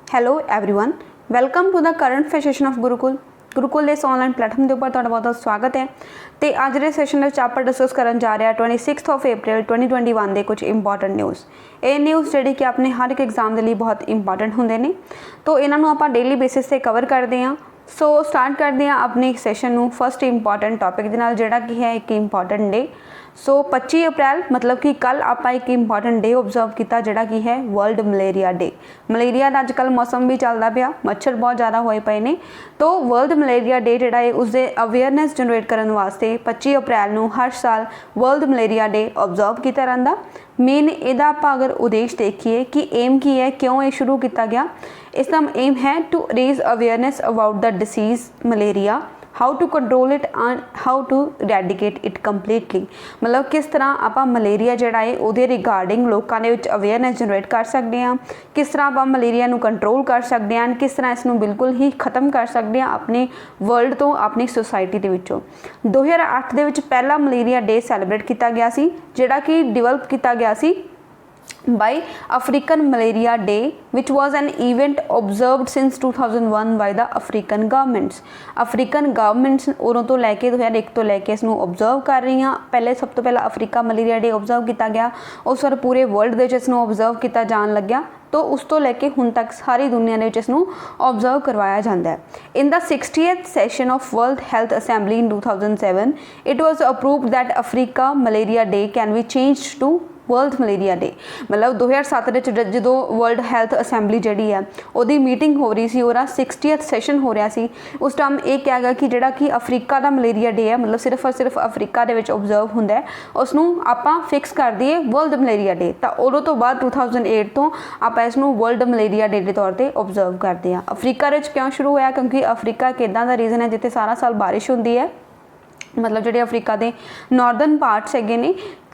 Hello everyone welcome to the current session of Gurukul ਦੇ ਇਸ online platform ਦੇ ਉੱਪਰ ਤੁਹਾਡਾ ਬਹੁਤ ਬਹੁਤ ਸਵਾਗਤ ਹੈ। ਤੇ ਅੱਜ ਦੇ ਸੈਸ਼ਨ ਵਿੱਚ ਆਪਾਂ ਡਿਸਕਸ ਕਰਨ ਜਾ ਰਹੇ ਹਾਂ 26 ਆਫ ਅਪ੍ਰੈਲ 2021 ਦੇ ਕੁਝ ਇੰਪੋਰਟੈਂਟ ਨਿਊਜ਼। ਇਹ ਨਿਊਜ਼ ਜਿਹੜੀ ਕਿ ਆਪਣੇ ਹਰ ਇੱਕ ਐਗਜ਼ਾਮ ਦੇ ਲਈ ਬਹੁਤ ਇੰਪੋਰਟੈਂਟ ਹੁੰਦੇ ਨੇ, ਤਾਂ ਇਹਨਾਂ ਨੂੰ ਆਪਾਂ ਡੇਲੀ ਬੇਸਿਸ ਤੇ ਕਵਰ ਕਰਦੇ ਹਾਂ। ਸੋ ਸਟਾਰਟ ਕਰਦੇ हैं अपने सैशन ਨੂੰ फस्ट इंपॉर्टेंट टॉपिक ਦੇ ਨਾਲ ਜਿਹੜਾ ਕਿ ਹੈ ਇੱਕ इंपॉर्टेंट डे। सो 25 अप्रैल मतलब कि कल ਆਪਾਂ ਇੱਕ इंपॉर्टेंट डे ऑब्जर्व ਕੀਤਾ ਜਿਹੜਾ ਕਿ ਹੈ वर्ल्ड मलेरिया डे। ਮਲੇਰੀਆ ਦਾ ਅੱਜਕੱਲ ਮੌਸਮ ਵੀ ਚੱਲਦਾ ਪਿਆ, ਮੱਛਰ ਬਹੁਤ ਜ਼ਿਆਦਾ ਹੋਏ ਪਏ ਨੇ, तो वर्ल्ड मलेरिया डे ਜਿਹੜਾ ਹੈ ਉਸਦੇ ਅਵੇਅਰਨੈਸ ਜਨਰੇਟ ਕਰਨ ਵਾਸਤੇ 25 ਅਪ੍ਰੈਲ ਨੂੰ ਹਰ ਸਾਲ वर्ल्ड मलेरिया डे ऑब्जर्व ਕੀਤਾ ਰਹਿੰਦਾ। मेन ਇਹਦਾ ਆਪਾਂ अगर उद्देश्य देखिए कि एम की है, क्यों ये शुरू किया गया, इसका एम है to raise awareness about the disease malaria, how to control it and how to eradicate it completely. मतलब किस तरह आप मलेरिया जोड़ा है वो रिगार्डिंग लोगों के विच अवेयरनेस जनरेट कर सकते हैं, किस तरह आप मलेरिया नू कंट्रोल कर सकते हैं, किस तरह इसनू बिल्कुल ही खत्म कर सकते हैं अपने वर्ल्ड तो अपनी सोसाइटी के विचों। 2008 दे विच पहला मलेरिया डे सैलीब्रेट किया गया सी, जिहड़ा कि डिवेलप किया गया सी by African Malaria Day, which was an event observed since 2001 by the African governments। African governments उदों तो लैके 2001 तो लैके इसनू ऑब्जर्व कर रही हैं। पहले सब तो पहला अफ्रीका मलेरिया डे ऑब्जर्व किया गया, उस पर पूरे वर्ल्ड के इसनू ऑब्जर्व किया जान लग्या, तो उस तो लैके हुण तक सारी दुनिया के इसनू ऑब्जर्व करवाया जाता है। In the 60th session of World Health Assembly in 2007 it was approved that Africa Malaria Day can be changed to world malaria day. मतलब 2007 जो वर्ल्ड हैल्थ असैंबली जी है वो मीटिंग हो रही सी, और 60th सैशन हो रहा सी, उस टाइम ये कहा गया कि जोड़ा कि अफ्रीका का मलेरिया डे है, मतलब सिर्फ और सिर्फ अफ्रीका के ऑब्जर्व होंगे, उसनू आपां फिक्स कर दिए वर्ल्ड मलेरिया डे। तो उदों तो बाद 2008 तो आप इसनू वर्ल्ड मलेरिया डे के तौर पर ऑब्जर्व करते हैं। अफ्रीका क्यों शुरू होया, क्योंकि अफ्रीका एक इदा का रीजन है जिथे सारा साल बारिश होंगी है, मतलब जोड़े अफ्रीका के नॉर्दर्न पार्ट्स है ने,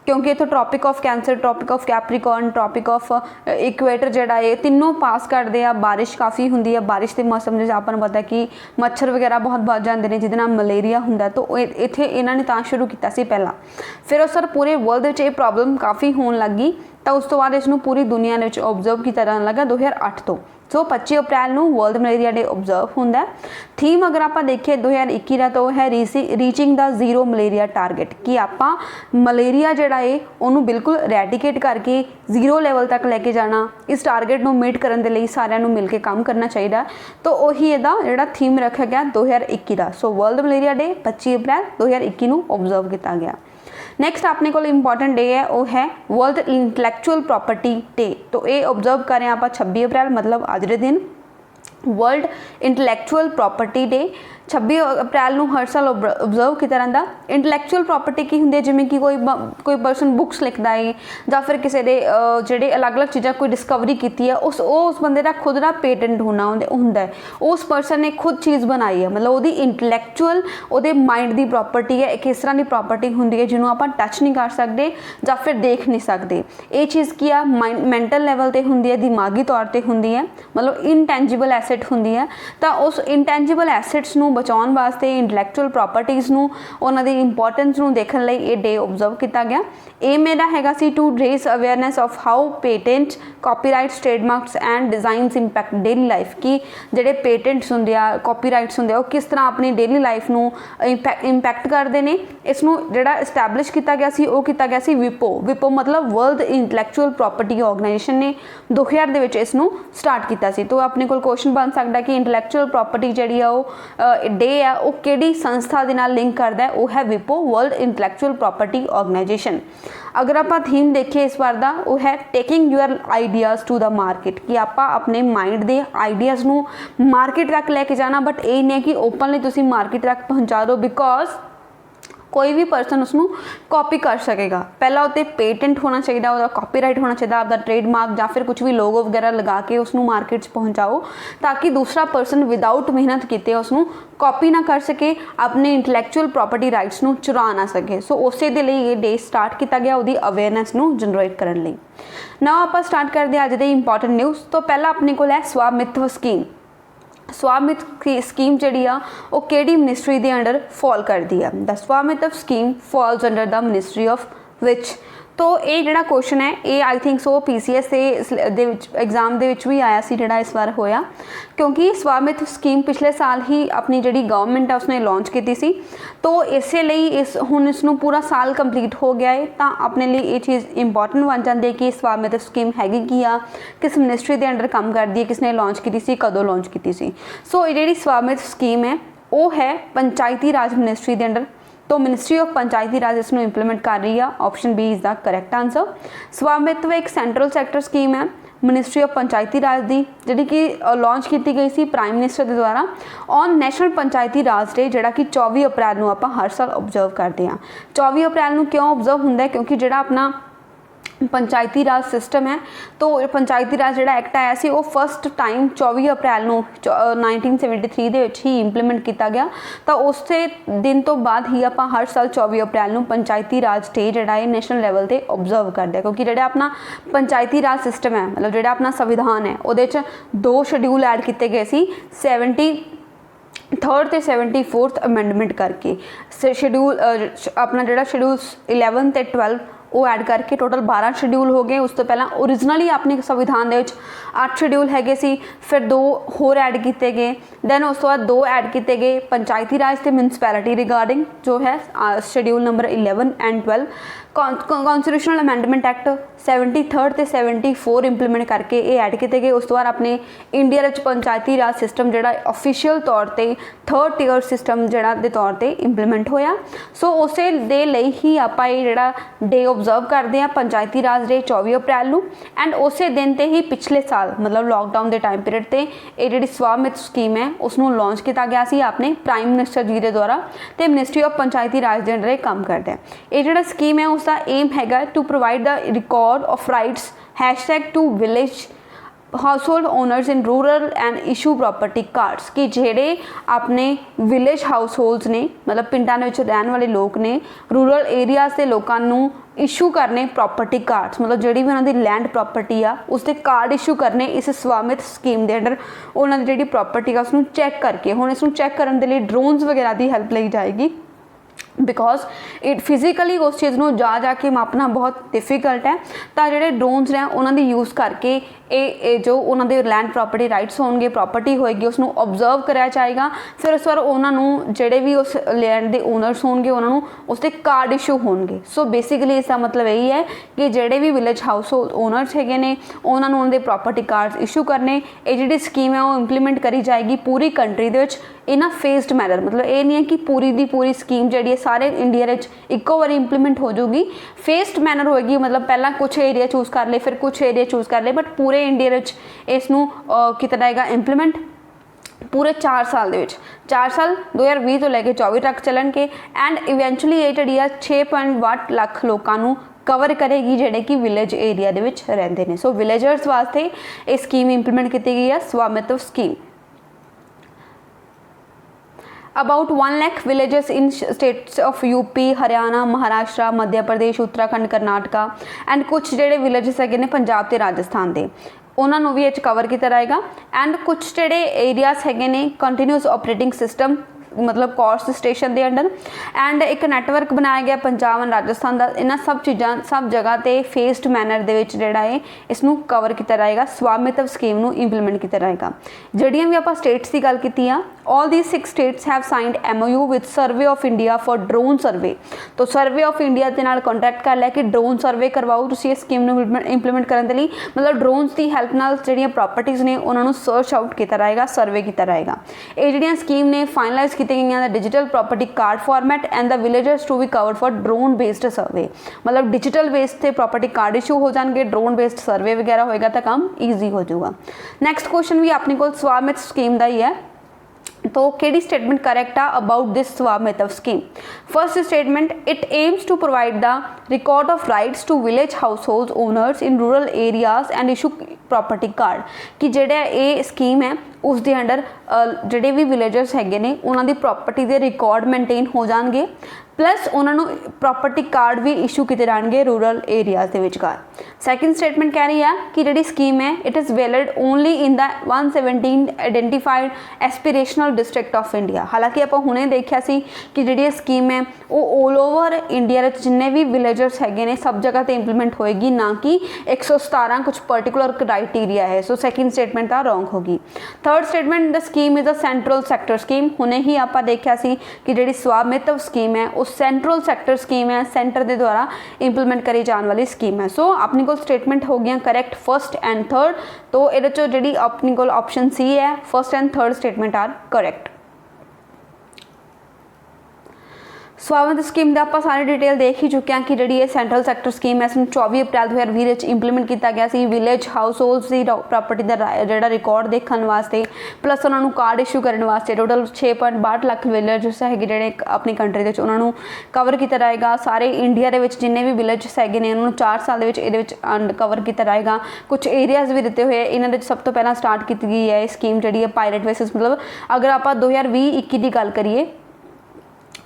क्योंकि इतों tropic of cancer, tropic of capricorn, tropic of equator जोड़ा है तीनों पास करते हैं। बारिश काफ़ी होंगी है, बारिश के मौसम में आपको पता है कि मच्छर वगैरह बहुत बढ़ जाते हैं जिहदे नाल मलेरिया होंदा, तो इत्थे इन्हां ने तां शुरू किया सी पहला। फिर उस पूरे वर्ल्ड में ये प्रॉब्लम काफ़ी होने लगी, तो उस तो बाद इसनूं पूरी दुनिया में ऑब्जर्व किया जाने लगा 2008 तो। सो 25 अप्रैल ਨੂੰ वर्ल्ड मलेरिया डे ऑब्जर्व ਹੁੰਦਾ। थीम अगर आप देखिए 2021 का तो है reaching the zero malaria target, कि आप मलेरिया जोड़ा है उन्होंने बिल्कुल रैडिकेट करके जीरो लैवल तक लैके जाना, इस टारगेट को मीट करने के लिए सारिਆਂ मिल के काम करना चाहिए। तो उही ਇਹਦਾ ਜਿਹੜਾ थीम रखा गया 2021 का। सो वर्ल्ड मलेरिया डे 25 अप्रैल 2021 ਨੂੰ ऑब्जर्व किया गया। नैक्सट अपने को इंपॉर्टेंट डे है वो है वर्ल्ड इंटलैक्चुअल प्रॉपर्टी डे। तो ये ऑब्जर्व करें आप 26 अप्रैल मतलब आज के दिन वर्ल्ड इंटलैक्चुअल प्रॉपर्टी डे 26 अप्रैल ਨੂੰ हर साल ऑब्जर्व किया जाता। इंटलैक्चुअल प्रॉपर्टी की होंगी, जिमें कि कोई परसन बुक्स लिखता है या फिर किसी के जोड़े अलग अलग चीज़ा कोई डिस्कवरी की है, उस बंदे का खुद का पेटेंट होना होंगे, उस परसन ने खुद चीज़ बनाई है, मतलब वो इंटलैक्चुअल वो माइंड की प्रॉपर्टी है, एक इस तरह की प्रॉपर्टी होंगी है जिन्होंने आप टच नहीं कर सकते या फिर देख नहीं सकते। ये चीज़ की आ मैंटल लैवल पर होंगी है, दिमागी तौर पर होंगी है, मतलब इनटेंजिबल एसेट होंगी है। तो उस इनटेंजिबल एसेट्स नूं बचाउण वास्ते इंटलैक्चुअल प्रॉपर्टीज़ नूं उन्हां दी इंपॉर्टेंस नूं देखण लई ये डे ऑब्जर्व किया गया। एम इहदा हैगा सी to raise awareness of how patents, copyrights, trademarks and designs impact daily life, कि जिहड़े पेटेंट्स हुंदे आ, कॉपीराइट्स हुंदे आ, वो किस तरह अपनी डेली लाइफ नूं इंपैक्ट करते हैं। इसनूं जिहड़ा इस्टैबलिश किया गया सी, वो किया गया सी विपो मतलब वर्ल्ड इंटलैक्चुअल प्रॉपर्टी ऑर्गेनाइजेशन ने 2000 दे विच इसनूं स्टार्ट किया सी। तो अपने कोल क्वेश्चन बन सकता है कि इंटलैक्चुअल प्रॉपर्टी जिहड़ी आ वो डे है वो किहड़ी संस्था दे नाल लिंक करता है, वो है विपो वर्ल्ड इंटलैक्चुअल प्रॉपर्टी ऑर्गेनाइजेशन। अगर आप थीम देखिए इस बार का वो है taking your ideas to the market, कि आप अपने माइंड के आइडियाज़ नूं मार्केट तक लैके जाना, बट ये नहीं कि ओपनली तुसीं मार्केट तक पहुँचा दो, बिकॉज कोई भी परसन उसनूं कॉपी कर सकेगा। पहला उत्ते पेटेंट होना चाहिए, उसका कॉपीराइट होना चाहिए, आपका ट्रेडमार्क या फिर कुछ भी लोगो वगैरह लगा के उसनूं मार्केट पहुँचाओ, ताकि दूसरा परसन विदाउट मेहनत किए उसनूं कॉपी ना कर सके, अपने इंटलैक्चुअल प्रॉपर्टी राइट्स नूं चुरा ना सके। सो उसे दे लई ये डे स्टार्ट किया गया उसकी अवेयरनेस नूं जनरेट करने लई। नाउ आपां स्टार्ट करते हैं अज दे इंपॉर्टेंट न्यूज़। तो पहला अपने को है स्वामित्व स्कीम। स्वामित्व स्कीम जी आ वो केड़ी मिनिस्ट्री के अंडर फॉल करती है। The Svamitva scheme falls under the ministry of विच। तो ये जिहड़ा क्वेश्चन है ये आई थिंक सो PCS दे एग्जाम दे विच भी आया सी, जिहड़ा इस बार होया, क्योंकि स्वामित्व स्कीम पिछले साल ही अपनी जिहड़ी गवर्नमेंट है उसने लॉन्च की सी। तो इसे लिए इस हुण इसनूं पूरा साल कंप्लीट हो गया है, तो अपने लिए ये चीज़ इंपॉर्टेंट बन जाती है कि स्वामित्व स्कीम हैगी की आ, किस मिनिस्ट्री के अंडर काम करती है, किसने लॉन्च की सी, कदों लॉन्च की सी। सो ये जिहड़ी स्वामित्व स्कीम है वो है पंचायती राज मिनिस्ट्री के अंडर। तो मिनिस्ट्री ऑफ पंचायती राज इसनूं इंप्लीमेंट कर रही है। Option B is the correct answer. Svamitva एक सेंट्रल सैक्टर स्कीम है मिनिस्ट्री ऑफ पंचायती राज की, जिहड़ी कि लॉन्च की गई सी प्राइम मिनिस्टर के द्वारा on national Panchayati Raj day, जिहड़ा कि 24 अप्रैल नूं आपां हर साल ऑब्जर्व करते हैं। 24 अप्रैल नूं क्यों ऑब्जर्व हुंदा है? क्योंकि जिहड़ा अपना पंचायती राज सिस्टम है, तो पंचायती राज जिहड़ा एक्ट आया सी वो फस्ट टाइम 24 अप्रैल नूं 1973 दे विच ही इंप्लीमेंट किया गया। तो उस दिन तो बाद ही आपां हर साल 24 अप्रैल नूं पंचायती राज डे जिहड़ा है नेशनल लैवल ते ऑब्जर्व करते हैं, क्योंकि जिहड़ा अपना पंचायती राज सिस्टम है, मतलब जिहड़ा अपना संविधान है, उहदे च 2 शेड्यूल ऐड किए गए सी 73rd ते 74th अमेंडमेंट करके। शेड्यूल अपना जिहड़ा शेड्यूल 11 ते 12 वो ऐड करके टोटल 12 शेड्यूल हो गए। उस तो पहला ओरिजिनली अपने संविधान दे विच 8 शेड्यूल हैगे सी, फिर 2 होर ऐड किए गए, दैन उस तो बाद 2 ऐड किए गए पंचायती राज ते म्यूनसिपैलिटी रिगार्डिंग, जो है schedule number 11 and 12। Constitutional amendment act 73rd ते 74 इंप्लीमेंट करके ये ऐड किए गए। उस तो बाद अपने India which Panchayati Raj system जिहड़ा ऑफिशियल तौर ते 3rd टियर सिस्टम जिहड़ा दे तौर ते इंप्लीमेंट होया। सो उसे दे लई ही आपां ये जिहड़ा डे ऑब्जर्व करते हैं पंचायती राज डे 24 अप्रैल नूं। एंड उसे दिन ते ही पिछले साल मतलब लॉकडाउन के टाइम पीरियड ते ये जिहड़ी स्वामित्व स्कीम है उसनूं लॉन्च किया गया सी अपने प्राइम मिनिस्टर जी के द्वारा, ते मिनिस्ट्री ऑफ पंचायती राज के अंडर काम करता है। ये जिहड़ा स्कीम है उसका एम हैगा to provide the record of rights #to village household owners in rural and issue property cards, कि जेड़े अपने विलेज हाउसहोल्ड्स ने मतलब पिंडां दे विच रहने वाले लोग ने रूरल एरियाज़ के लोगों नूं इशू करने प्रॉपर्टी कार्ड्स, मतलब जिहड़ी भी उन्होंने लैंड प्रॉपर्टी आ उसके कार्ड इशू करने इस स्वामित्व स्कीम के अंडर उन्होंने जिहड़ी प्रॉपर्टी आ उसनूं चैक करके। हुण इसनूं चैक करने के लिए ड्रोन्स वगैरह की हेल्प ली जाएगी, बिकॉज इट फिजिकली उस चीज़ को जाके मापना बहुत डिफिकल्ट है। तो जोड़े ड्रोन्स ने उन्होंने यूज़ करके ये जो उन्होंने लैंड प्रॉपर्टी राइट्स होंगे, प्रॉपर्टी होएगी, उसनों ऑब्जर्व कराया जाएगा। फिर उस बार उन्होंने जोड़े भी उस लैंड के ओनर्स होंगे उन्होंने उसके कार्ड इशू होंगे। सो बेसिकली इसका मतलब यही है कि जोड़े भी विलेज हाउस ओनर्स है ने उन्होंने उन्होंने प्रॉपर्टी कार्ड्स इशू करने। ये जी स्कीम है वो इंप्लीमेंट करी जाएगी पूरी कंट्री दे विच इन अ फेस्ड मैनर, मतलब ये नहीं है कि पूरी दी पूरी स्कीम जी सारे इंडिया में इक्को बारी इंप्लीमेंट हो जाऊगी। फेस्ड मैनर होएगी, मतलब पहला कुछ एरिया चूज़ कर ले फिर कुछ एरिया चूज़ कर ले, बट पूरे इंडिया इसनूं किया जाएगा इंप्लीमेंट पूरे 4 साल दे विच। 4 साल 2020 तो लैके 24 तक चलणगे एंड इवेंचुअली ये जी 6.8 लाख लोगों को कवर करेगी जिहड़े कि विलेज एरिया दे विच रहिंदे ने। सो विलेजर्स वास्ते ये स्कीम इंप्लीमेंट की गई है स्वामित्व scheme. About 1 lakh villages in states of UP, Haryana, Maharashtra, Madhya Pradesh, Uttarakhand, Karnataka and कुछ जेडे विलेजेस है ने पंजाब ते राजस्थान दे उन्होंने भी कवर किया जाएगा। एंड कुछ जेडे एरियाज है ने कंटिन्यूस ऑपरेटिंग सिस्टम मतलब कॉस्ट स्टेशन के अंडर एंड एक नैटवर्क बनाया गया पंजाब एंड राजस्थान का। इन्होंने सब चीज़ा सब जगह पर फेस्ड मैनर दे जोड़ा है इसनूं कवर किया जाएगा, स्वामित्व स्कीम नूं इंप्लीमेंट किया जाएगा। जड़ियाँ भी आप स्टेट्स की गल की all these 6 states have signed MOU with survey of India for drone survey. तो सर्वे ऑफ इंडिया के नाल कॉन्टैक्ट कर लिया कि ड्रोन सर्वे करवाओ तुसीं इस स्कीम नूं इंप्लीमेंट करने के लिए, मतलब ड्रोन्स की हैल्प नाल जिहड़ियां प्रॉपर्टीज़ ने उन्होंने सर्च आउट किया जाएगा, सर्वे किया जाएगा। ये जिहड़ियां स्कीम ने फाइनलाइज की गई digital property card format and the villagers to be covered for drone based survey, मतलब डिजिटल बेस्ड से प्रॉपर्टी कार्ड इशू हो जाएंगे, ड्रोन बेस्ड सर्वे वगैरह होएगा तो काम ईजी हो जाएगा। नैक्सट क्वेश्चन भी अपने को स्वामित्व स्कीम का ही है, तो केड़ी स्टेटमेंट करेक्ट है about this Swamitva scheme. First statement, it aims to provide the record of rights to village household owners in rural areas and issue property card, कि जेड़ा ये स्कीम है उस दे अंडर जोड़े भी विलेजर्स है ने उन्होंने प्रॉपर्टी के रिकॉर्ड मेनटेन हो जाएंगे प्लस उन्होंने प्रॉपर्टी कार्ड भी इशू किए जाएंगे रूरल एरियाज के विचकार। सैकेंड स्टेटमेंट कह रही है कि जी स्कीम है it is valid only in the 117 identified aspirational district of India. हालांकि आप हुणे देखा सी कि जी स्कीम है वो ऑल ओवर इंडिया जिन्ने भी विलेजर्स हैगे ने सब जगह पर इंप्लीमेंट होएगी, ना कि 117 कुछ पर्टिकुलर क्राइटेरिया है। सो सैकेंड स्टेटमेंट आ रॉन्ग होगी। Third statement the scheme is a central sector scheme. हुणे ही आप देखा सी कि जी स्वामित्व स्कीम है वो सेंट्रल सैक्टर स्कीम है, सेंटर के द्वारा इंप्लीमेंट करी जाने वाली स्कीम है। सो अपने को स्टेटमेंट हो गया करेक्ट फर्स्ट एंड थर्ड। तो ये जी अपने को ऑप्शन सी है first and third statement are correct. Swamitva scheme का आप सारी डिटेल देख ही चुके हैं कि जी सेंट्रल सैक्टर स्कीम है इसमें 24 अप्रैल 2020 इंप्लीमेंट किया गया सी विलेज हाउस होल्ड्स की प्रॉपर्टी का जो रिकॉर्ड देखने वास्ते, प्लस उन्होंने कार्ड इशू करने वास्ते टोटल 6.62 लाख विलेजर्स है जोड़े अपनी कंट्री के उन्होंने कवर किया जाएगा। सारे इंडिया के जिन्ने भी विलेजर्स है उन्होंने 4 साल ये कवर किया जाएगा। कुछ एरियाज भी दिते हुए इन्होंने सब तो पहला स्टार्ट की गई है स्कीम जी है पायलट बेसिस, मतलब अगर आप 2020-21 की गल करिए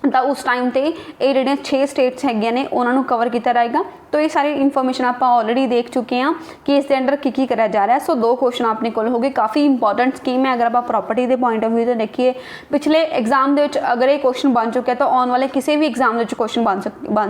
तो उस टाइम पर ये जो 6 स्टेट्स है ने उन्होंने कवर किया जाएगा। तो ये सारी इन्फॉर्मेशन आप ऑलरेडी देख चुके हैं कि इसके अंडर की करा जा रहा है। सो 2 क्वेश्चन अपने को हो गए। काफ़ी इंपॉर्टेंट स्कीम है अगर आप प्रॉपर्टी के पॉइंट ऑफ व्यू तो देखिए पिछले एग्जाम के अगर ये क्वेश्चन बन चुके हैं तो आने वाले किसी भी एग्जाम के क्वेश्चन बन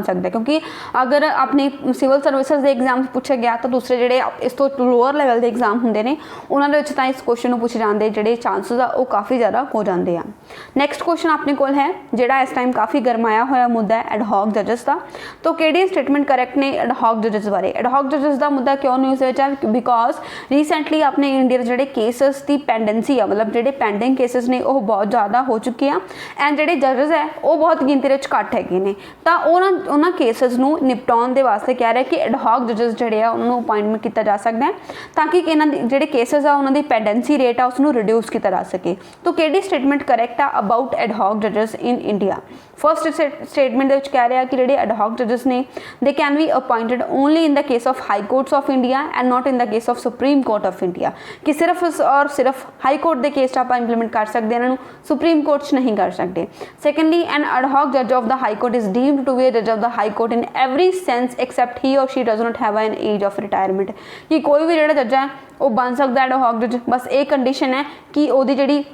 सकता है, क्योंकि अगर अपनी सिविल सर्विसेज के एग्जाम पूछा गया तो दूसरे जोड़े इस तो लोअर लैवल के एग्जाम होंगे ने उन्होंने तो इस क्वेश्चन को पूछे जाते जोड़े चांसिस आ काफ़ी ज़्यादा हो जाते हैं। नैक्सट क्वेश्चन अपने को है जोड़ा इस टाइम काफ़ी गरमाया हुआ मुद्दा है एडहॉक जजेस का। तो कि स्टेटमेंट करेक्ट ने एडहॉक जजेस बारे। एडहॉक जजेस का मुद्दा क्यों न्यूज़ है बिकॉज रिसेंटली अपने इंडिया जोड़े केसेस की पेंडेंसी है, मतलब जोड़े पेंडिंग केसेस ने वो बहुत ज़्यादा हो चुके हैं एंड जोड़े जजेस है वो बहुत गिनती घट है तो उन्होंने केसेस को निपटाने के वास्ते कह रहे कि एडहॉक जजेस जोड़े उन्होंने अपॉइंटमेंट किया जा सकता है ताकि जोड़े केसेस आ उन्होंने पेंडेंसी रेट आ उसको रिड्यूस किया जा सके। तो कि स्टेटमेंट करेक्ट आ अबाउट एडहॉक जजेस इन इंडिया। फर्स्ट स्टेटमेंट कह रहा है कि जोड़े एडहॉक जजेस ने they can be appointed only in the case of high courts of India and not in the case of supreme court of India, कि सिर्फ और सिर्फ हाई कोर्ट के केस आप इंप्लीमेंट कर सकते हैं, इन्होंने सुप्रीम कोर्ट नहीं कर सकते। सेकेंडली एन एडहॉक जज of the high court is deemed to be ए जज of the high court in every sense accept ही और she does not have an age of retirement, कि कोई भी जो जज है वो बन सकता है एडहॉक जज, बस एक कंडीशन है कि वो जी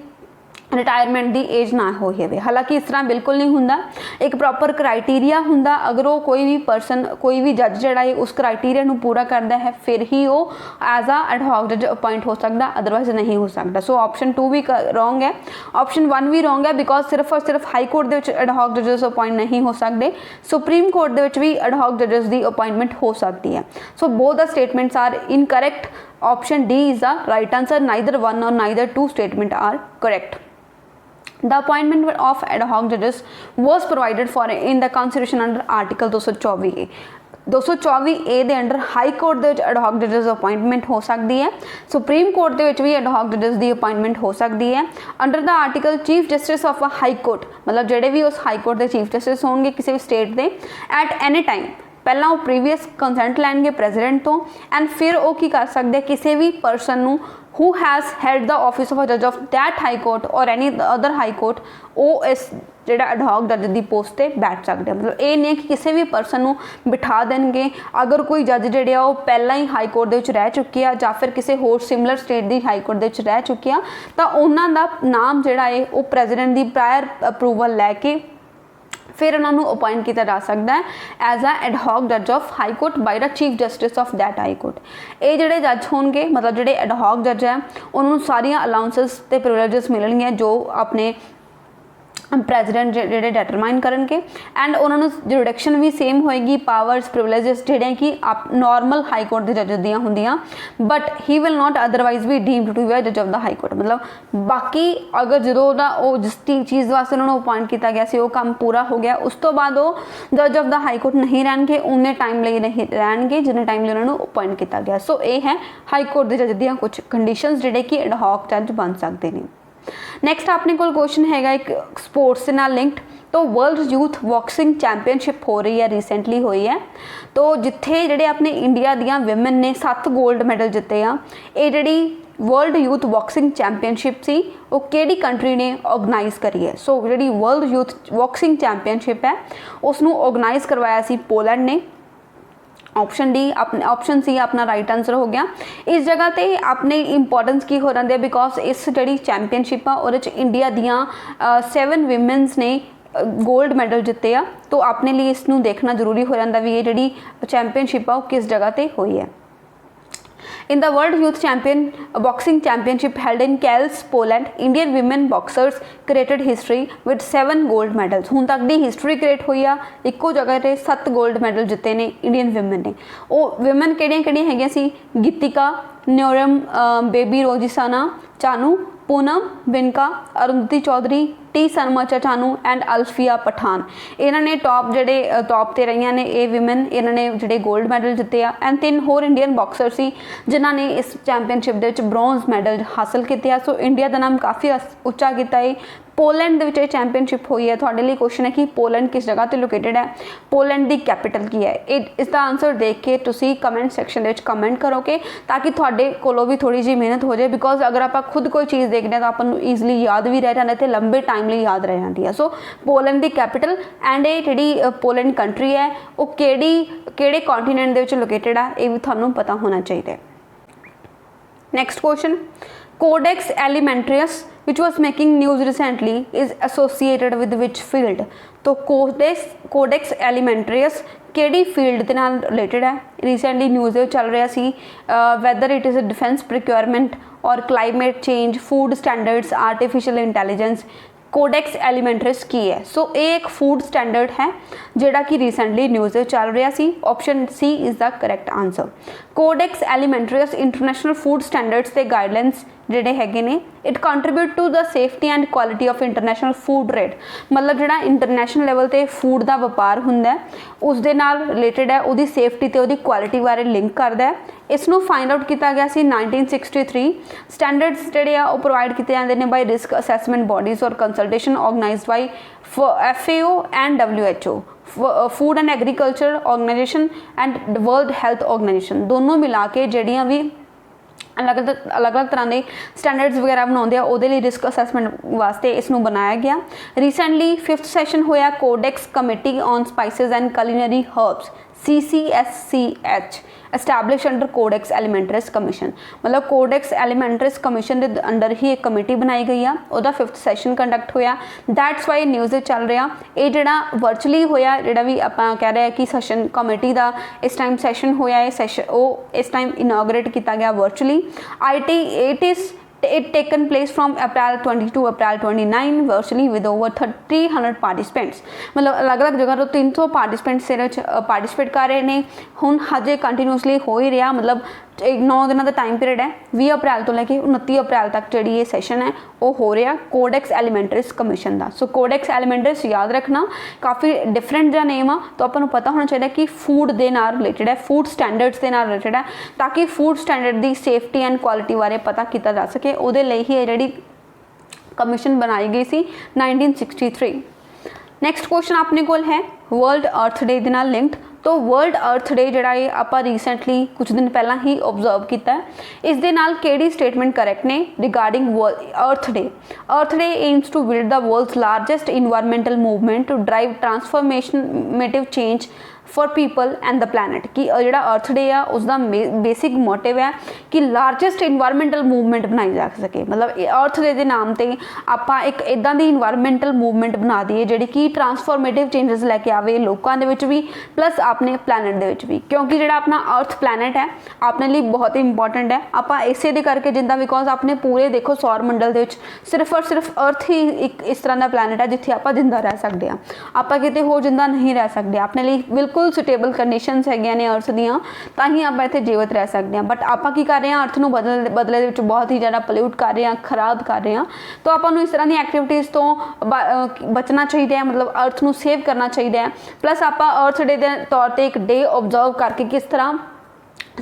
रिटायरमेंट की एज ना हो जाए। हालांकि इस तरह बिल्कुल नहीं होंदा, एक प्रॉपर क्राइटेरिया होंदा, अगर वो कोई भी परसन कोई भी जज जोड़ा है उस क्राइटेरिया को पूरा करता है फिर ही वो एज आ एडहॉक जज अपॉइंट हो सकता, अदरवाइज नहीं हो सकता। सो ऑप्शन 2 भी रॉन्ग है, ऑप्शन 1 भी रॉन्ग है बिकॉज सिर्फ और सिर्फ हाई कोर्ट के एडहॉक जजेस अपॉइंट नहीं हो सकते, सुप्रीम कोर्ट के भी एडहॉक जजेस की अपॉइंटमेंट हो सकती है। So both the statements are incorrect. Option D is the right answer, neither 1 और neither 2 statement are correct. The appointment of ad hoc judges was provided for in the Constitution under Article 224A। 224A ਦੇ under high court ਦੇ ਵਿੱਚ ਐਡਹੌਕ ਜੱਜਸ appointment ਹੋ ਸਕਦੀ ਹੈ, supreme court ਦੇ ਵਿੱਚ ਵੀ ਐਡਹੌਕ ਜੱਜਸ ਦੀ appointment ਹੋ ਸਕਦੀ ਹੈ। Under the article chief justice of a high court, मतलब ਜਿਹੜੇ ਵੀ ਉਸ ਹਾਈ ਕੋਰਟ ਦੇ ਚੀਫ ਜਸਟਿਸ ਹੋਣਗੇ ਕਿਸੇ ਵੀ ਸਟੇਟ ਦੇ ਐਟ ਐਨੀ ਟਾइम ਪਹਿਲਾਂ ਉਹ ਪ੍ਰੀਵੀਅਸ ਕੰਸੈਂਟ ਲੈਣਗੇ ਪ੍ਰੈਜ਼ੀਡੈਂਟ ਤੋਂ ਐਂਡ ਫਿਰ ਉਹ ਕੀ ਕਰ ਸਕਦੇ ਕਿਸੇ ਵੀ ਪਰਸਨ ਨੂੰ who has held the office of a judge of that high court or any other high court ਉਹ ਇਸ ਜਿਹੜਾ ਐਡਹੌਕ ਜੱਜ ਦੀ ਪੋਸਟ ਤੇ ਬੈਠ ਸਕਦੇ ਆ। मतलब ਇਹ ਨਹੀਂ ਕਿ ਕਿਸੇ ਵੀ ਪਰਸਨ ਨੂੰ ਬਿਠਾ ਦੇਣਗੇ, ਅਗਰ ਕੋਈ ਜੱਜ ਜਿਹੜੇ ਆ ਉਹ ਪਹਿਲਾਂ ਹੀ ਹਾਈ ਕੋਰਟ ਦੇ ਵਿੱਚ ਰਹਿ ਚੁੱਕੇ ਆ ਜਾਂ ਫਿਰ ਕਿਸੇ ਹੋਰ ਸਿਮਿਲਰ ਸਟੇਟ ਦੀ ਹਾਈ ਕੋਰਟ ਦੇ ਵਿੱਚ ਰਹਿ ਚੁੱਕੇ ਆ ਤਾਂ ਉਹਨਾਂ ਦਾ ਨਾਮ ਜਿਹੜਾ ਹੈ ਉਹ ਪ੍ਰੈਜ਼ੀਡੈਂਟ ਦੀ ਪ੍ਰਾਇਰ ਅਪਰੂਵਲ ਲੈ ਕੇ फिर उन्होंने अपॉइंट किया जा सकता है एज आ एडहॉक जज of high court by the chief justice of that high court. ये जोड़े जज होंगे मतलब जोड़े एडहॉक जज है उन्होंने सारिया अलाउंसेस ते प्रिविलेजेस मिलणगियां जो अपने प्रेजिडेंट जोड़े डिटरमाइन करेंगे एंड उन्होंने जुरिडिक्शन भी सेम होएगी, पावर्स प्रिविलेजेस जोड़े कि आप नॉर्मल हाई कोर्ट के जज दियाँ होंदियां, but he will not otherwise भी डीम्ड टू बी जज ऑफ द हाई कोर्ट। मतलब बाकी अगर जो जिस चीज़ वास्ते उन्होंने अपॉइंट किया गया वो काम पूरा हो गया उस तो बाद वो जज ऑफ द हाई कोर्ट नहीं रहने उन्ने टाइम लिए नहीं रहने जिन्ने टाइम लिए उन्होंने अपॉइंट किया गया। सो ये है हाई कोर्ट के जज दियाँ कुछ कंडीशनस जोड़े कि एडहॉक जज बन सकते हैं। नैक्सट अपने को क्वेश्चन हैगा एक स्पोर्ट्स के नाल लिंक्ड, तो वर्ल्ड यूथ बॉक्सिंग चैंपीयनशिप हो रही है, रिसेंटली हुई है, तो जिथे जिहड़े अपने इंडिया दियां विमेन ने 7 गोल्ड मैडल जिते आ, ये जिहड़ी वर्ल्ड यूथ बॉक्सिंग चैंपीयनशिप सी वो किहड़ी कंट्री ने ऑर्गेनाइज करी है। सो जिहड़ी वर्ल्ड यूथ बॉक्सिंग चैंपीयनशिप है उसनू ऑर्गेनाइज करवाया सी पोलैंड ने। ऑप्शन डी अपने ऑप्शन सी अपना राइट आंसर हो गया। इस जगह पे अपने इंपॉर्टेंस की हो रही है बिकॉज इस जी चैंपीयनशिप आ और इंडिया दियाँ 7 विमेंस ने गोल्ड मैडल जिते आ, तो अपने लिए इसनू देखना जरूरी हो जाता भी ये जी चैंपीयनशिप आ किस जगह पर हुई है। In the World Youth Boxing Championship held in Kielce, Poland, Indian women boxers created history with 7 gold medals। हुण तक दी हिस्टरी क्रिएट हुई आ, इक्को जगह ते 7 गोल्ड मैडल जिते ने इंडियन विमेन ने। वो विमेन किहड़ियां हैगियां सी? Geetika, Nyoram, Baby Rojisana Chanu, Poonam Binka, Arundhati Chaudhary, T Sanama Chanu and Alfiya Pathan. इन्होंने टॉप जड़े टॉप ते रही ने ये विमेन, इन्होंने जोड़े गोल्ड मैडल जिते आ। एंड 3 होर इंडियन बॉक्सर सी जिन्होंने इस चैंपीयनशिप के ब्रॉन्ज मैडल हासिल किए। सो इंडिया का नाम काफ़ी उच्चा किया है। पोलैंड के चैंपीयनशिप हुई है। थोड़े लिए क्वेश्चन है कि पोलैंड किस जगह पर लोकेटेड है, पोलैंड की कैपिटल की है। इसका आंसर देख के तुसी कमेंट सैक्शन के कमेंट करोगे ताकि थोड़े कोलों भी थोड़ी जी मेहनत हो जाए। बिकॉज अगर आप खुद कोई चीज़ देखते हैं तो अपन ईजिली याद भी रह जाते, लंबे टाइम लिए याद रह जाती है। सो पोलैंड की कैपिटल एंड ये जी पोलैंड कंट्री है वो किहड़े कॉन्टीनेंट के लोकेटेड है, ये भी थानू पता होना चाहिए। Next question, Codex Alimentarius which was making news recently is associated with which field? तो कोडेक्स एलिमेंट्रियस केड़ी फील्ड के नाल रिलेटेड है? रिसेंटली न्यूज़ चल रहा सी whether it is a defence procurement और climate change, food standards, artificial intelligence. Codex Alimentarius की है? सो ये एक फूड स्टैंडर्ड है जोड़ा कि रिसेंटली न्यूज़ चल रहा सी। Option C is the correct answer. Codex Alimentarius international food standards के गाइडलाइंस जिहड़े हैगे ने, it contribute to the safety and quality of international food trade. मतलब जिहड़ा इंटरनेशनल लैवल ते फूड का व्यापार हुंदा है उस दे नाल रिलेटेड है, उहदी सेफ्टी ते उहदी क्वालिटी बारे लिंक करदा है। इसनू फाइंड आउट किया गया सी 1963। स्टैंडर्ड्स जिहड़े आ प्रोवाइड किए जाते हैं बाय रिस्क असैसमेंट बॉडीज़ और consultation organised by FAO and WHO, food and agriculture organisation and world health organisation. दोनों मिला के जिहड़ियां भी अलग अलग तरह के स्टैंडर्ड्स वगैरह बनाते हैं वो रिस्क असैसमेंट वास्ते इसनू बनाया गया। रिसेंटली 5th सैशन होया Codex committee on spices and culinary herbs CCSCH establish under Codex Alimentarius commission. मतलब कोडेक्स एलिमेंट्रिस कमीशन के अंडर ही एक कमेटी बनाई गई है, उसका 5th सैशन कंडक्ट होया। दैट्स वाई न्यूज़ चल रहा ये जोड़ा वर्चुअली होया, जोड़ा भी आप कह रहे हैं कि सैशन कमेटी का इस टाइम सैशन होया, ये सैशन वो इस टाइम इनॉग्रेट किया गया virtually. It taken place from April 20 to April 29 virtually with over 300 participants। मतलब अलग अलग जगह तो 300 पार्टिसिपेंट्स पार्टिसिपेट कर रहे हैं। हुण हजे कंटिन्यूसली हो ही रहा, मतलब 9 दिनों का टाइम पीरियड है। 20 अप्रैल तो लैके 29 अप्रैल तक जी ये सैशन है वो हो रहा कोडेक्स एलिमेंट्रिस कमीशन का। सो कोडेक्स एलिमेंट्रिस याद रखना, काफ़ी डिफरेंट जहा नेम आ, तो आपको पता होना चाहिए कि फूड के नाल रिलेटेड है, फूड स्टैंडर्ड्स के नाल रिलेटेड है, ताकि फूड स्टैंडर्ड की सेफ्टी एंड क्वालिटी बारे पता किया जा सके। उहदे लई ही जी कमीशन बनाई गई सी 1963। नैक्सट क्वेश्चन अपने को है वर्ल्ड अर्थ डे के नाल लिंक्ड। तो वर्ल्ड अर्थ डे जोड़ा है आप रिसेंटली कुछ दिन पहला ही ऑब्जर्व किया। इस दे नाल केड़ी स्टेटमेंट करैक्ट ने regarding Earth Day? Earth Day aims to build the world's largest environmental movement to drive transformative change for people and the planet. कि जोड़ा अर्थ डे आ उसका बेसिक मोटिव है कि लार्जेस्ट इन्वायरमेंटल मूवमेंट बनाई जा सके। मतलब अर्थ डे के नाम से आप एक इदां दी इन्वायरमेंटल मूवमेंट बना दीए जिहड़ी कि ट्रांसफॉर्मेटिव चेंजेस लैके आवे लोगों के विच भी प्लस अपने प्लैनेट दे विच भी, क्योंकि जिहड़ा अपना अर्थ प्लैनेट है अपने लिए बहुत ही इंपॉर्टेंट है। आप इसे दे करके जिंदा बिकॉज अपने पूरे देखो सौर मंडल दे सिर्फ और सिर्फ अर्थ ही एक इस तरह का प्लैनेट है जिथे आप जिंदा रह सकते हैं, आप किते होर जिंदा नहीं रह सकते। अपने लिए बिल्कुल सुटेबल कंडीशनस है ने अर्थ दियाँ, तां ही आप इत्थे जीवित रह सकते हैं। बट आप की कर रहे हैं अर्थ को बदले दे विच बहुत ही ज़्यादा पल्यूट कर रहे हैं, खराब कर रहे हैं। तो आपको इस तरह की एक्टिविटीज़ तो बचना चाहिए, मतलब अर्थ को सेव करना चाहिए। प्लस आप अर्थ डे के तौर पर एक डे ऑब्जर्व करके किस तरह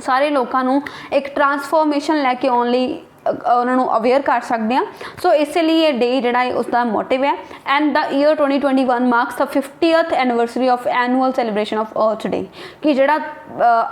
सारे लोगों को एक ट्रांसफॉर्मेशन लैके आने लई उन्होंने अवेयर कर सकते हैं। सो इसलिए ये डे जोड़ा है उसका मोटिव है। And the year 2021 marks the 50th anniversary of annual celebration of earth day कि जोड़ा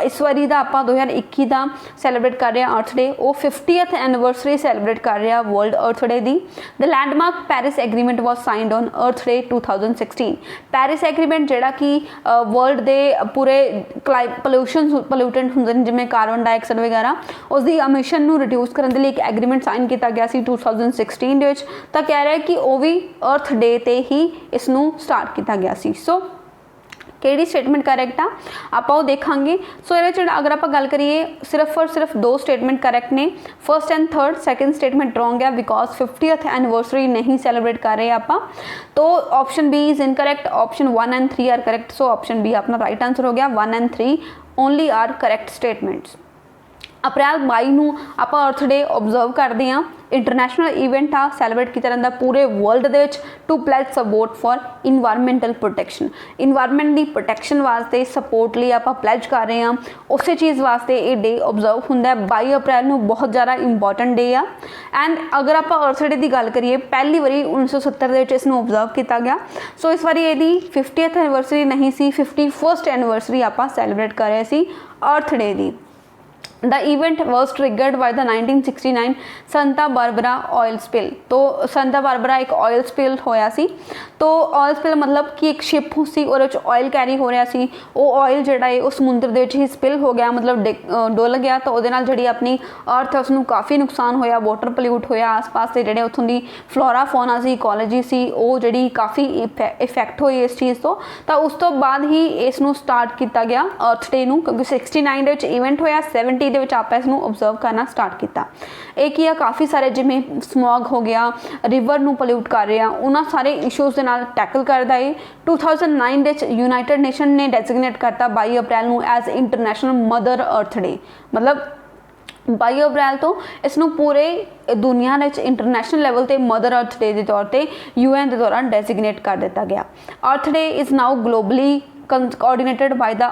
इस वारी का आप 2021 का सैलीब्रेट कर रहे हैं अर्थ डे, वो 50th एनिवर्सरी सैलीब्रेट कर रहे हैं वर्ल्ड अर्थ डे की। The landmark Paris agreement was signed on earth day 2016। Paris agreement जोड़ा कि वर्ल्ड के पूरे पोल्यूटेंट होंगे जिमें कार्बन डाइऑक्साइड वगैरह उसकी एमिशन को रिड्यूस करने के लिए एक एग्रीमेंट साइन किया गया 2016 तो कह रहा है कि वह भी अर्थ डे ते ही इसनों स्टार्ट किया गया सी। सो किहड़ी स्टेटमेंट करैक्ट आप देखांगे। सो ये अगर आप गल करिए सिर्फ और सिर्फ 2 स्टेटमेंट करैक्ट ने, first and third. Second statement wrong है बिकॉज 50th एनिवर्सरी नहीं सैलीब्रेट कर रहे आप। तो option B is incorrect, option 1 and 3 are correct. So option B अपना राइट आंसर हो गया। 1 and 3 only are correct statements. April 22 ਨੂੰ ਆਪਾਂ अर्थ डे ऑब्जर्व करते हैं। इंटरनेशनल इवेंट आ सैलीब्रेट किया जाता पूरे वर्ल्ड दे which to pledge support for environmental protection. Environment की प्रोटैक्शन वास्ते सपोर्ट लिए आप प्लेज कर रहे हैं, उस चीज़ वास्ते ये डे ऑब्जर्व होंगे। 22 अप्रैल को बहुत ज़्यादा इंपॉर्टेंट डे आ। एंड अगर आप अर्थ डे की गल करिए पहली बारी 1970 इसनों ऑब्जर्व किया गया। सो इस बारी यदि 50th एनिवर्सरी नहीं सी, 51st एनिवर्सरी आप सैलीब्रेट कर रहे सी अर्थ डे की। The event was triggered by the 1969 Santa Barbara oil spill. तो संता बारबरा एक ऑयल स्पिल होया सी। तो ऑयल स्पिल मतलब कि एक शिप सी और ऑयल कैरी हो रहा सी, वो ऑयल जोड़ा है उस समुद्र के ही स्पिल हो गया, मतलब डुल गया। तो वो जी अपनी अर्थ है उसनों काफ़ी नुकसान होया, वाटर पल्यूट होया, आस पास के जोड़े उतों की फ्लोरा फोना सी, इकोलॉजी सी, वो जी काफ़ी इफेक्ट हुई इस चीज़ तो उस तो बाद ही इसनों स्टार्ट किया गया अर्थ डे नूं, क्योंकि 69 इवेंट होया, 70 आप इसनों ऑब्जर्व करना स्टार्ट किया। एक ही काफ़ी सारे जिमें स्मॉग हो गया, रिवर नूं पल्यूट कर रहे हैं, उन्होंने सारे इशूज़ के नाल टैकल करता है। 2009 यूनाइटेड नेशन ने डेजिग्नेट करता 22 अप्रैल को as international Mother Earth Day. मतलब 22 अप्रैल तो इसनों पूरे दुनिया में इंटरनेशनल लैवल पर मदर अर्थ डे के तौर पर UN के दौरान डेजिग्नेट कर दिता गया। Earth Day is now globally coordinated by the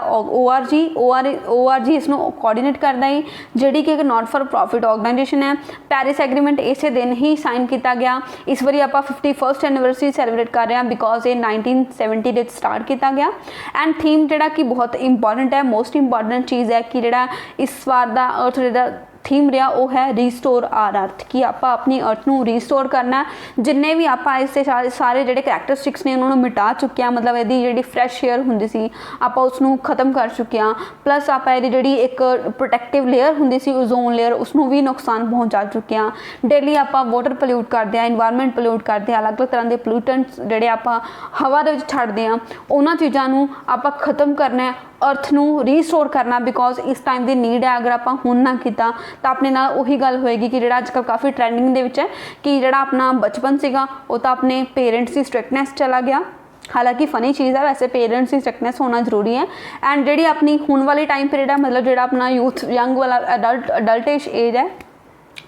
ORG इसनों कोऑर्डिनेट करता है, जी कि एक नॉट फॉर प्रॉफिट ऑर्गेनाइजेशन है। पैरिस एग्रीमेंट इस दिन ही साइन किया गया। इस बारी आप 51st एनिवर्सरी सैलीब्रेट कर रहे हैं बिकॉज ये 1970 स्टार्ट किया गया। एंड थीम जोड़ा कि बहुत इंपॉर्टेंट है, मोस्ट इंपॉर्टेंट चीज़ है कि जोड़ा इस बार का अर्थ डे का थीम रहा वो है रीस्टोर आर अर्थ, कि आप अपनी अर्थ को रीस्टोर करना। जिन्ने भी आप इससे सारे जोड़े करैक्टरिस्टिक्स ने उन्होंने मिटा चुके हैं, मतलब यदि जी फ्रैश एयर होंगी सी आप उसनों खत्म कर चुके हैं। प्लस आप जी एक प्रोटैक्टिव लेयर होंगी सी ओजोन लेयर उसनों भी नुकसान पहुँचा चुके हैं। डेली आप वाटर पल्यूट करते हैं, इन्वायरमेंट पल्यूट करते हैं, अलग अलग तरह के पोल्यूटेंट्स जोड़े आप हवा के छड्डते हैं, उन्होंने चीज़ों आप खत्म करना, अर्थ नूं रीस्टोर करना बिकॉज इस टाइम की नीड है। अगर आप हुण ना किया तो अपने नाल उही गल होएगी कि जिहड़ा अजकल काफ़ी ट्रेंडिंग दे विच है कि जिहड़ा अपना बचपन सीगा वो तो अपने पेरेंट्स की स्ट्रिक्टनेस चला गया। हालांकि फनी चीज़ है, वैसे पेरेंट्स की स्ट्रिक्टनेस होना जरूरी है। एंड जी अपनी हुण वाली टाइम पीरियड है, मतलब जो अपना यूथ यंग वाला अडल्टिश एज है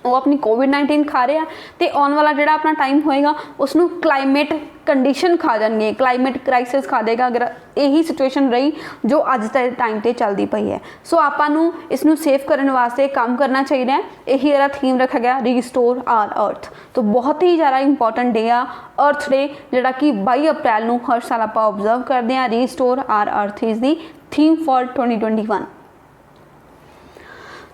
वो अपनी कोविड-19 खा रहे हैं। तो आने वाला जो अपना टाइम होएगा उसनों क्लाइमेट कंडीशन खा जाएंगे, क्लाइमेट क्राइसिस खा देगा अगर यही सिचुएशन रही जो अज के टाइम पर चलती पई है। सो आपानू इसनों सेफ करने वास्ते काम करना चाहिए। यही जरा थीम रखा गया रीस्टोर आर अर्थ। तो बहुत ही ज़्यादा इंपॉर्टेंट डे आ अर्थ डे, जोड़ा कि 22 अप्रैल को हर साल आप ऑब्जर्व करते हैं। Restore our earth is the theme for 2021।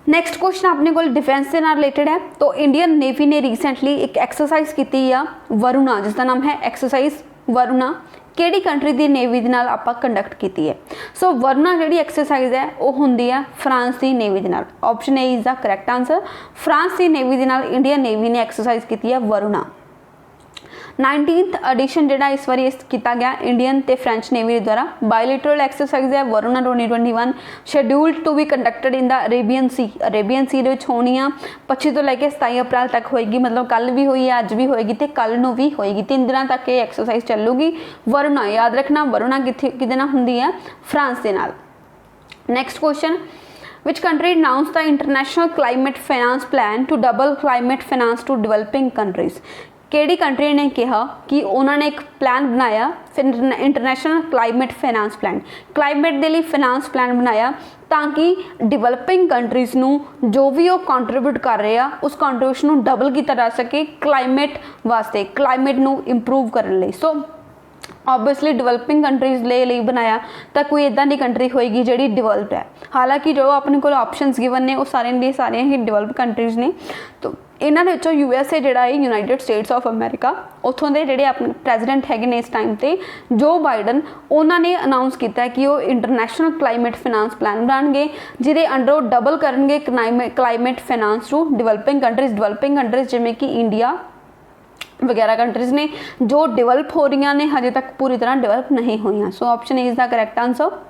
Next question अपने को डिफेंस के नाल रिलेटेड है। तो इंडियन नेवी ने रिसेंटली एक एक्सरसाइज की आ वरुणा, जिसका नाम है एक्सरसाइज वरुणा। किहड़ी कंट्री की नेवी के नाल आपां कंडक्ट की है। सो वरुणा जिहड़ी एक्सरसाइज है वो हुंदी है फ्रांस की नेवी के नाल। Option A is the correct answer. France की नेवी के नाल इंडियन नेवी ने एक्सरसाइज की है वरुणा। 19th एडिशन जोड़ा इस बार किया गया इंडियन ते फ्रेंच नेवी द्वारा। बायलैटरल एक्सरसाइज है Varuna 2021 scheduled to be conducted in the Arabian sea. Arabian sea होनी है 25 तो लैके 27 अप्रैल तक होएगी, मतलब कल भी हुई है, अज भी होएगी तो कल नूं भी होएगी। 3 दिनों तक ये एक्सरसाइज चलूगी। वरुणा याद रखना, वरुणा किदे नाल हुंदी है फ्रांस के नाल। Next question, which country announced the international climate finance plan to double climate finance to developing countries। ਕਿਹੜੀ ਕੰਟਰੀ ਨੇ ਕਿਹਾ ਕਿ ਉਹਨਾਂ ਨੇ ਇੱਕ ਪਲਾਨ ਬਣਾਇਆ international climate finance plan, climate ਦੇ ਲਈ ਫਾਈਨਾਂਸ ਪਲਾਨ ਬਣਾਇਆ ਤਾਂ ਕਿ ਡਿਵੈਲਪਿੰਗ ਕੰਟਰੀਜ਼ ਨੂੰ ਜੋ ਵੀ ਉਹ ਕੰਟਰੀਬਿਊਟ ਕਰ ਰਹੇ ਆ ਉਸ ਕੰਟਰੀਬਿਊਸ਼ਨ ਨੂੰ ਡਬਲ ਕੀਤਾ ਜਾ ਸਕੇ ਕਲਾਈਮੇਟ ਵਾਸਤੇ, ਕਲਾਈਮੇਟ ਨੂੰ ਇੰਪਰੂਵ ਕਰਨ ਲਈ। ਸੋ ऑब्वियसली डिवेलपिंग कंट्रीज़ ਲਈ ਬਣਾਇਆ ਤਾਂ ਕੋਈ ਇਦਾਂ ਦੀ ਕੰਟਰੀ ਹੋਏਗੀ ਜਿਹੜੀ ਡਿਵੈਲਪਡ ਹੈ। ਹਾਲਾਂਕਿ ਜੋ ਆਪਣੇ ਕੋਲ ਆਪਸ਼ਨਸ ਗਿਵਨ ਨੇ ਉਹ ਸਾਰੀਆਂ ਹੀ ਡਿਵੈਲਪ ਕੰਟਰੀਜ਼ ਨੇ। ਤਾਂ ਇਹਨਾਂ ਦੇ ਵਿੱਚੋਂ USA ਜਿਹੜਾ ਹੈ ਯੂਨਾਈਟਿਡ ਸਟੇਟਸ ਆਫ ਅਮਰੀਕਾ, ਉੱਥੋਂ ਦੇ ਜਿਹੜੇ ਆਪਣੇ ਪ੍ਰੈਜ਼ੀਡੈਂਟ ਹੈਗੇ ਨੇ ਇਸ ਟਾਈਮ ਤੇ ਜੋ ਬਾਈਡਨ, ਉਹਨਾਂ ਨੇ ਅਨਾਊਂਸ ਕੀਤਾ ਕਿ ਉਹ ਇੰਟਰਨੈਸ਼ਨਲ ਕਲਾਈਮੇਟ ਫਾਈਨਾਂਸ ਪਲਾਨ ਬਣਾਉਣਗੇ ਜਿਹਦੇ ਅੰਡਰ ਉਹ ਡਬਲ ਕਰਨਗੇ climate finance to developing countries ਜਿਵੇਂ ਕਿ ਇੰਡੀਆ वगैरह कंट्रीज़ ने जो डिवेलप हो रही ने हजे तक पूरी तरह डिवेलप नहीं हुई। So option is the correct answer.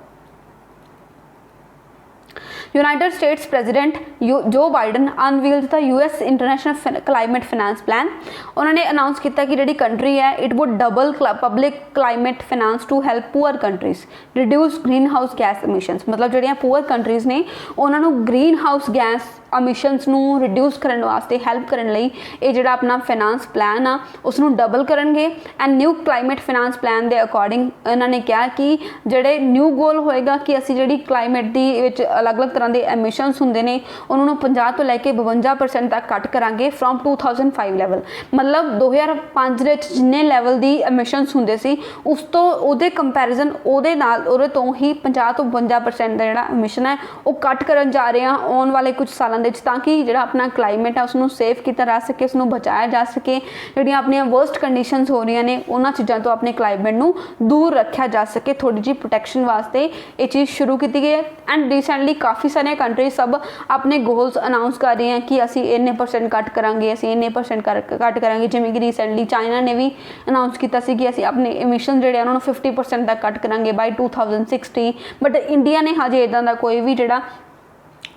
United States president Joe Biden unveiled the US international climate finance plan. उन्होंने अनाउंस किया कि जी कंट्री है it would double public climate finance to help poor countries reduce greenhouse gas emissions. मतलब जो poor countries ने उन्होंने green house gas एमिशनस नू रिड्यूस करने वास्ते हैल्प करने लई ये जिहड़ा अपना फाइनेंस प्लान आ उसनू डबल करनगे। And new climate finance plan के अकॉर्डिंग इन्होंने कहा कि जिहड़े न्यू गोल होएगा कि असी जिहड़ी क्लाइमेट दी विच अलग अलग तरह के एमिशनस हुंदे ने उन्होंने 50 तो लैके 52% तक कट करांगे फ्रॉम 2005 लैवल। मतलब 2005 दे विच जिन्ने लैवल दी एमिशनस हुंदे सी उस तो उहदे कंपैरिजन उहदे तो ही 50 तो 52% दा जिहड़ा एमिशन है वो कट करन जा रहे हैं आने वाले कुछ सालों ताकि जो अपना क्लाइमेट है उसनू सेफ किया जा सके, उसनू बचाया जा सके। जिहड़ियां अपनी वर्स्ट कंडीशनस हो रही ने उन्हां चीज़ों तो अपने क्लाइमेट नू दूर रखा जा सके, थोड़ी जी प्रोटैक्शन वास्ते ये चीज़ शुरू की गई है। एंड रिसेंटली काफ़ी सारे कंट्रीज सब अपने गोल्स अनाउंस कर रही हैं कि असी इन्ने % कट करांगे, असी इन्ने % कट करांगे। जिवें कि रिसेंटली चाइना ने भी अनाउंस किया कि असी अपने एमिशन जिहड़े उन्होंने 50% तक कट करांगे बाय 2060। बट इंडिया ने हजे इदां दा कोई भी जिहड़ा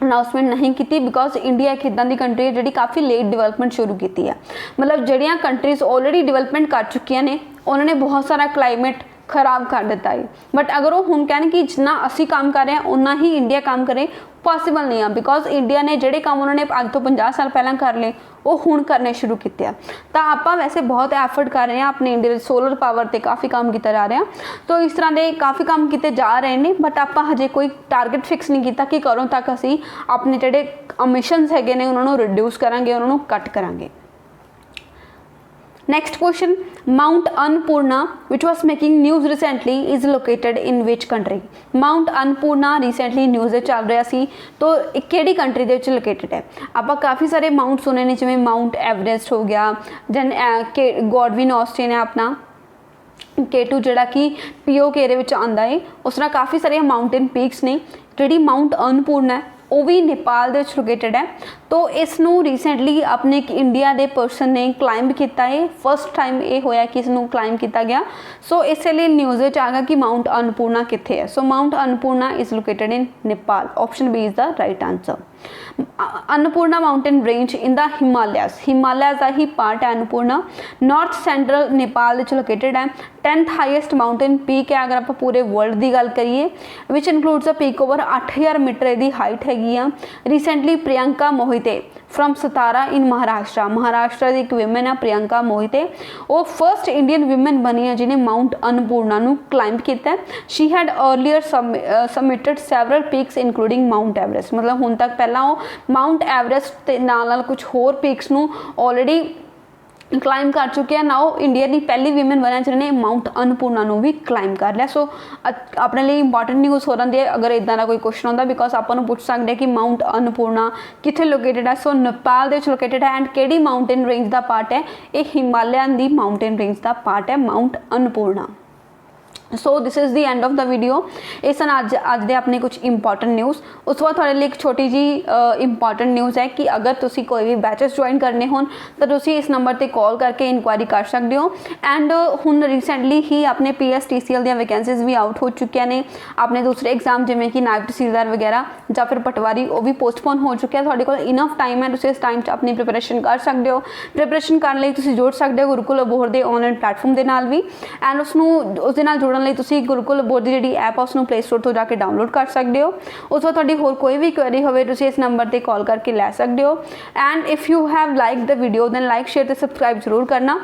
अनाउंसमेंट नहीं की बिकॉज इंडिया एक इदां दी कंट्री है जी काफ़ी लेट डिवेलपमेंट शुरू की है। मतलब जड़ियाँ कंट्रीज ऑलरेडी डिवेलपमेंट कर चुकिया ने उन्होंने बहुत सारा क्लाइमेट खराब कर दिता है। बट अगर वो हुण कहन कि जिन्ना असी काम कर रहे हैं उन्ना ही इंडिया काम करे, पॉसिबल नहीं है। बिकॉज इंडिया ने जोड़े काम उन्होंने अज तो 50 साल पहले कर ले वो हुण करने शुरू किए हैं। तो आप वैसे बहुत एफर्ट कर रहे हैं अपने इंडिया सोलर पावर पर काफ़ी काम किया जा रहा है। तो इस तरह के काफ़ी काम किए जा रहे हैं बट आप हजे कोई टारगेट फिक्स नहीं किया कि कदों तक असी अपने जोड़े एमिशनस है उन्होंने रिड्यूस करांगे, उन्होंने कट करांगे। Next question, mount Annapurna which was making news recently is located in which country. Mount Annapurna recently news चल रहा सी तो किहड़ी कंट्री दे विच लोकेटेड है। आप काफ़ी सारे माउंट सुने ने जिवें माउंट एवरेस्ट हो गया, जन गॉडविन ऑस्टिन है अपना K2 जिहड़ा कि POK दे विच आंदा है। उस तरह काफ़ी सारे माउंटेन पीक्स ने। जिहड़ी माउंट अन्नपूर्णा है वो भी नेपाल दे लोकेटेड है। तो इसनू रिसेंटली अपने इंडिया के परसन ने क्लाइंब किया है। फर्स्ट टाइम ये होया कि इसनू क्लाइंब किया गया। सो इसलिए न्यूज़ आ गया कि माउंट अन्नपूर्णा कित्थे है। So mount Annapurna is located in Nepal. Option B is the right answer. Annapurna mountain range in the Himalayas का ही पार्ट है Annapurna. North central Nepal located है। 10th हाईएस्ट माउंटेन पीक है अगर आप पूरे वर्ल्ड की गल करिए विच इनकलूड्स अ पीक ओवर 8000 मीटर यदी हाइट हैगी आ। रिसेंटली प्रियंका मोहिते फ्रॉम सतारा इन महाराष्ट्र की एक विमेन है प्रियंका मोहिते। वो फर्स्ट इंडियन विमेन बनी है जिन्हें माउंट अन्नपूर्णा नू क्लाइंब किया। She had earlier summited several peaks including mount Everest. मतलब हुण तक पहला वो माउंट एवरेस्ट के नाल कुछ होर पीक्स नू ऑलरेडी क्लाइंब कर चुके हैं। नाउ इंडिया की पहली वीमेन बने जिन्होंने माउंट अन्नपूर्णा नू भी क्लाइंब कर लिया। सो अपने लिए इंपॉर्टेंट न्यूज़ हो रही है अगर इदा का कोई क्वेश्चन आता बिकॉज आपको पूछ सकते हैं कि माउंट अन्नपूर्णा कितने लोकेटेड है। सो नेपाल दे लोकेटेड है। एंड केड़ी माउंटेन रेंज का पार्ट है, ये हिमालयन की माउंटेन रेंज का पार्ट है mount Annapurna. So this is the end of the video. ये सन अज दे अपने कुछ इंपॉर्टेंट न्यूज़। उस बाद थोड़े लिए एक छोटी जी इंपॉर्टेंट न्यूज़ है कि अगर तुसी कोई भी बैचेस ज्वाइन करने हो तो तुसी इस नंबर पर कॉल करके इंक्वायरी कर सकते हो। एंड हुण रिसेंटली ही अपने PSTCL दी वैकेंसीज भी आउट हो चुकी ने। अपने दूसरे एग्जाम जिमें कि नायब तहसीलदार वगैरह या फिर पटवारी वो भी पोस्टपोन हो चुके हैं। थोड़े को इनफ टाइम है, तुसी इस टाइम अपनी प्रिपरेशन कर सकते हो। प्रिपरेशन करने लिए तुसी जुड़ सकते हो गुरुकुल अबोहर के ऑनलाइन प्लेटफॉर्म के नाल भी। एंड उसनू उस दे नाल जुड़न ਕਰਨ ਲਈ ਤੁਸੀਂ ਗੁਰੂਕੁਲ ਬੋਰਡ ਦੀ ਜਿਹੜੀ ਐਪ ਉਸ ਨੂੰ ਪਲੇ ਸਟੋਰ ਤੋਂ ਜਾ ਕੇ ਡਾਊਨਲੋਡ ਕਰ ਸਕਦੇ ਹੋ। ਉਸ ਤੋਂ ਤੁਹਾਡੀ ਹੋਰ ਕੋਈ ਵੀ ਕੁਐਰੀ ਹੋਵੇ ਤੁਸੀਂ ਇਸ ਨੰਬਰ ਤੇ ਕਾਲ ਕਰਕੇ ਲੈ ਸਕਦੇ ਹੋ। And if you have like the video then like share ਤੇ ਸਬਸਕ੍ਰਾइब जरूर करना।